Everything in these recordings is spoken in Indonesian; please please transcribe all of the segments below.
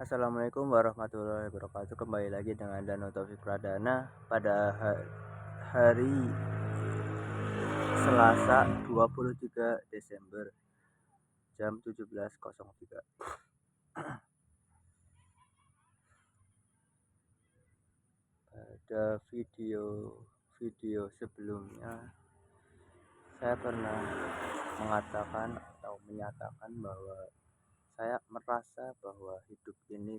Assalamualaikum warahmatullahi wabarakatuh. Kembali lagi dengan Dano Taufik Pradana pada hari Selasa 23 Desember jam 17.03. Pada video sebelumnya saya pernah mengatakan atau menyatakan bahwa saya merasa bahwa hidup ini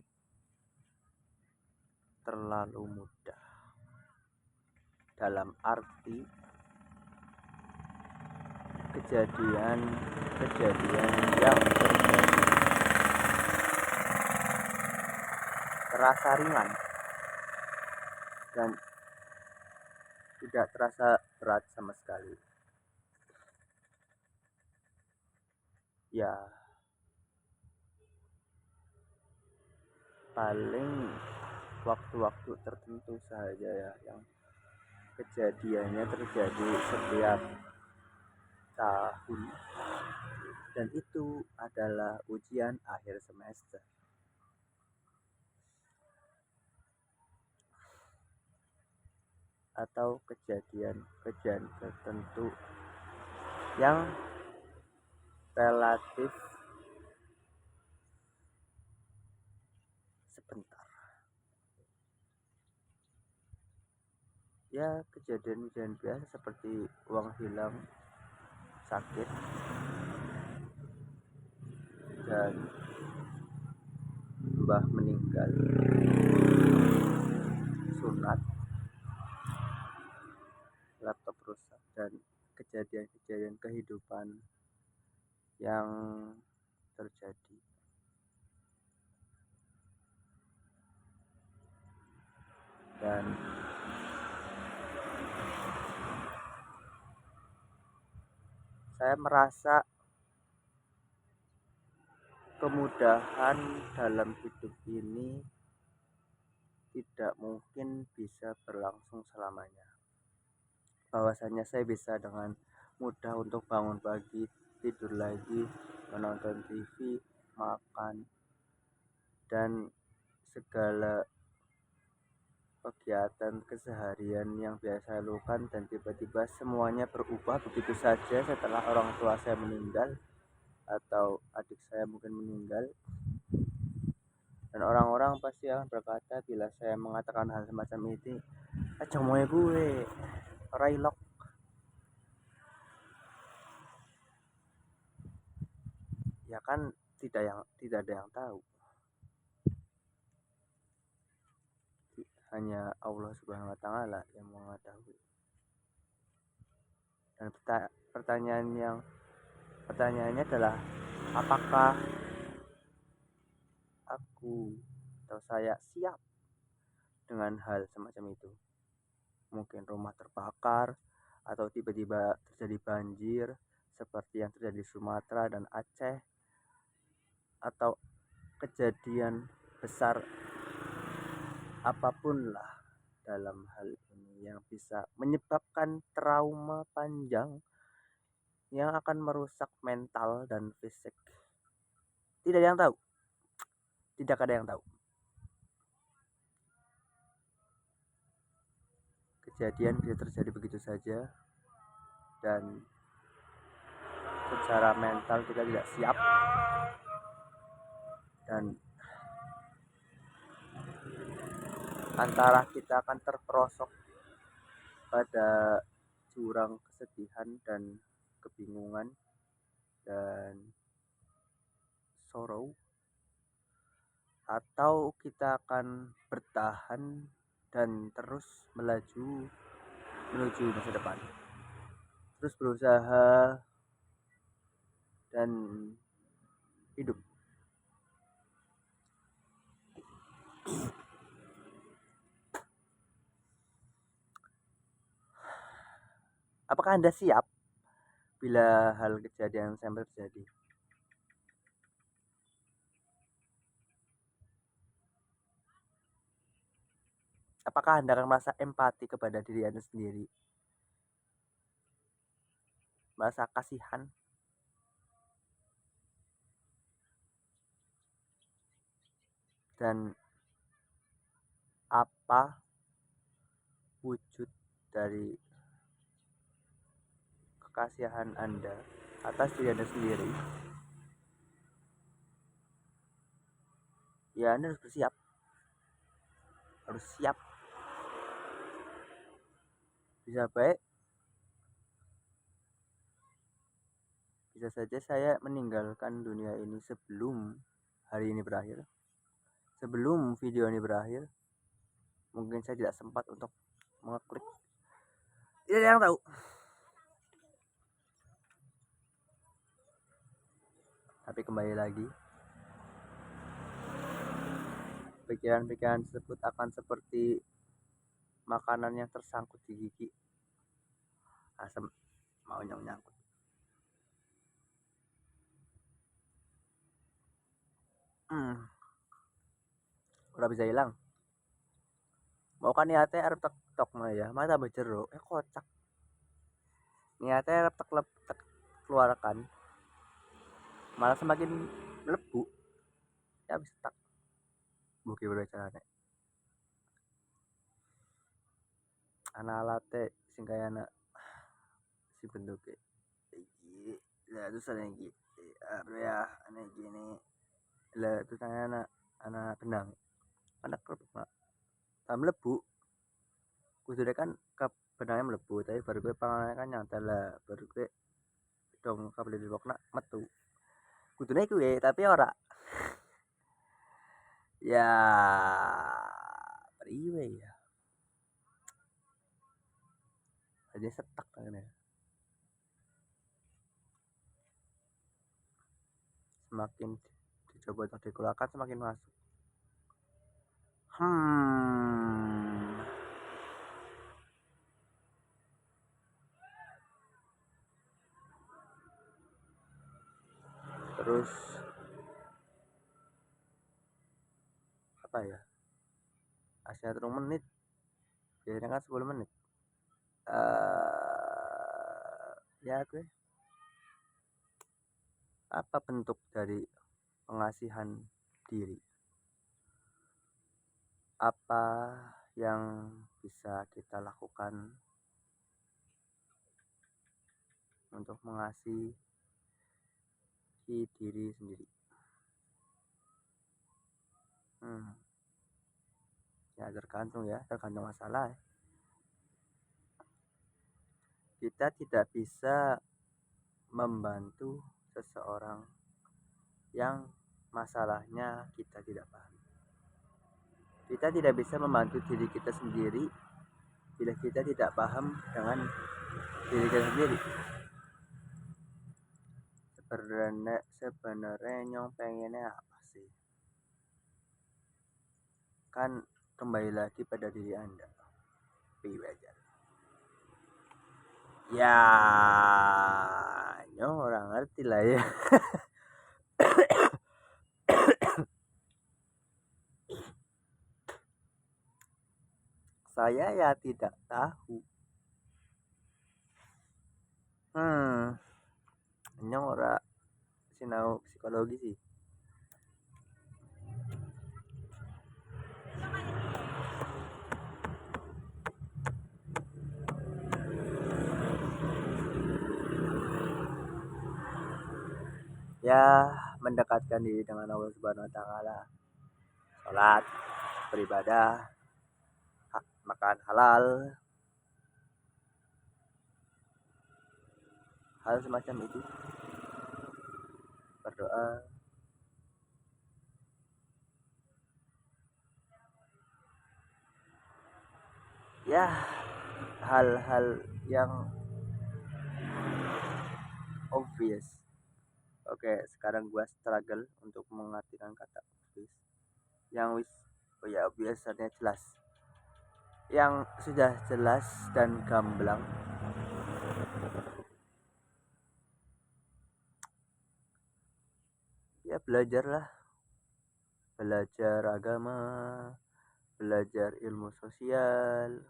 terlalu mudah, dalam arti kejadian-kejadian yang terjadi terasa ringan dan tidak terasa berat sama sekali. Ya, paling waktu-waktu tertentu saja ya yang kejadiannya terjadi setiap tahun, dan itu adalah ujian akhir semester atau kejadian-kejadian tertentu yang relatif sebentar. Ya, kejadian-kejadian biasa seperti uang hilang, sakit, dan mbah meninggal, sunat, laptop rusak, dan kejadian-kejadian kehidupan yang terjadi. Dan saya merasa kemudahan dalam hidup ini tidak mungkin bisa berlangsung selamanya. Bahwasanya saya bisa dengan mudah untuk bangun pagi, tidur lagi, menonton TV, makan, dan segala kegiatan keseharian yang biasa saya lakukan, dan tiba-tiba semuanya berubah begitu saja setelah orang tua saya meninggal atau adik saya mungkin meninggal. Dan orang-orang pasti akan berkata bila saya mengatakan hal semacam itu, aja mau gue railok. Ya kan tidak ada yang tahu, hanya Allah Subhanahu wa taala yang mengetahui. Dan pertanyaannya adalah, apakah aku atau saya siap dengan hal semacam itu? Mungkin rumah terbakar, atau tiba-tiba terjadi banjir seperti yang terjadi di Sumatera dan Aceh, atau kejadian besar apapun lah dalam hal ini yang bisa menyebabkan trauma panjang yang akan merusak mental dan fisik. Tidak ada yang tahu. Tidak ada yang tahu. Kejadian bisa terjadi begitu saja, dan secara mental kita tidak siap, dan antara kita akan terperosok pada jurang kesedihan dan kebingungan dan sorrow, atau kita akan bertahan dan terus melaju menuju masa depan, terus berusaha dan hidup. Apakah Anda siap bila hal kejadian sama terjadi? Apakah Anda akan merasa empati kepada diri Anda sendiri? Merasa kasihan? dan apa wujud dari kekasihan Anda atas diri Anda sendiri, ya Anda harus bersiap, harus siap. Bisa baik, bisa saja saya meninggalkan dunia ini sebelum hari ini berakhir, sebelum video ini berakhir. Mungkin saya tidak sempat untuk mengeklik, tidak ada yang tahu. Tapi kembali lagi, pikiran-pikiran tersebut akan seperti makanan yang tersangkut di gigi, asam mau nyangkut. Udah bisa hilang. Mau kan niatnya arep tek mah ya, mata berjeruk, kocak. Niatnya arep tek keluarkan, malah semakin melebu. Ya bisa tak. Buki berbicara anak alate sing kaya anak si bentuknya iki lah terus ada iki apa ya anak gini lah terus anak benang anak kerupuk mak tak melebu kudu kan ke benangnya melebu tapi baru gue pangannya kan nyantel lah baru gue dong kabel di bawah metu kudune gue tapi ora ya priwe ya aja setak tangannya. Semakin dicoba untuk dikeluarkan semakin masuk. Terus apa ya? Asia 3 menit. Biasanya kan 10 menit. Ya gue. Apa bentuk dari pengasihan diri? Apa yang bisa kita lakukan untuk mengasihi diri sendiri? Ya tergantung masalah. Kita tidak bisa membantu seseorang yang masalahnya kita tidak paham. Kita tidak bisa membantu diri kita sendiri bila kita tidak paham dengan diri kita sendiri. Sebenarnya nyong pengennya apa sih? Kan kembali lagi pada diri Anda. Aja. Ya, nyong orang ngerti lah ya. Saya ya tidak tahu. Nyong ora sinau psikologi sih. Ya, mendekatkan diri dengan Allah Subhanahu wa taala. Salat, beribadah, makan halal. Hal semacam itu. Berdoa. Ya, hal-hal yang obvious. Oke, sekarang gua struggle untuk mengartikan kata obvious. Yang biasanya jelas. Yang sudah jelas dan gamblang. Ya belajarlah. Belajar agama, belajar ilmu sosial.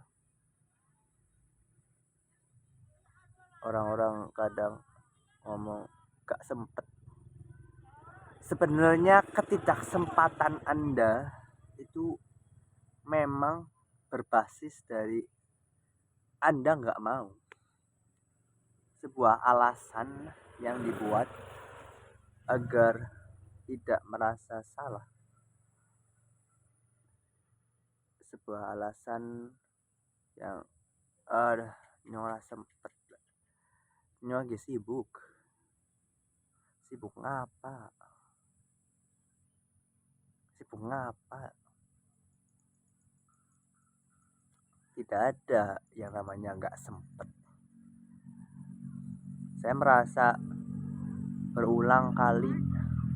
Orang-orang kadang ngomong gak sempet. Sebenarnya ketidaksempatan Anda itu memang berbasis dari Anda nggak mau. Sebuah alasan yang dibuat agar tidak merasa salah. Sebuah alasan yang nyora sempet nyora lagi sibuk ngapa tidak ada yang namanya nggak sempet. Saya merasa berulang kali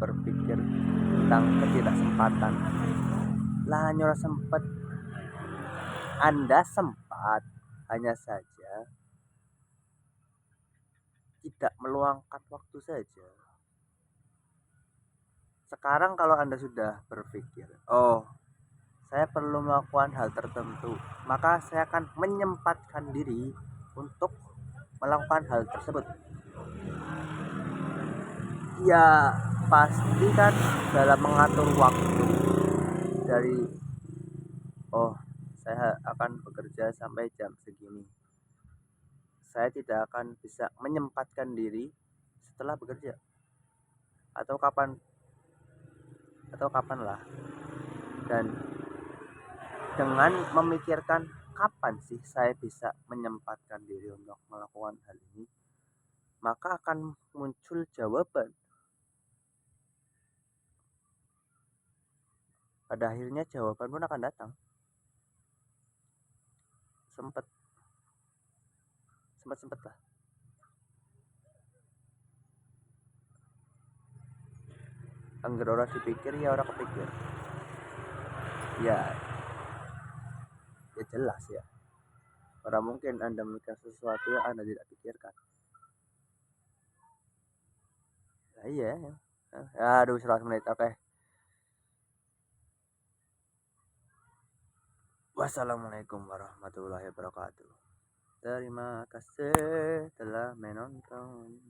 berpikir tentang ketidaksempatan. Lah nyora sempet, Anda sempat, hanya saja tidak meluangkan waktu saja. Sekarang kalau Anda sudah berpikir, oh saya perlu melakukan hal tertentu, maka saya akan menyempatkan diri untuk melakukan hal tersebut. Ya pasti kan dalam mengatur waktu dari saya akan bekerja sampai jam segini, saya tidak akan bisa menyempatkan diri setelah bekerja atau kapan lah. Dan dengan memikirkan kapan sih saya bisa menyempatkan diri untuk melakukan hal ini, maka akan muncul jawaban. Pada akhirnya jawaban pun akan datang. Sempet lah. Angger orang dipikir ya orang kepikir. Ya jelas ya. Orang mungkin Anda memikirkan sesuatu yang Anda tidak pikirkan. Nah, iya. Aduh 100 menit. Oke. Wassalamualaikum warahmatullahi wabarakatuh. Terima kasih telah menonton.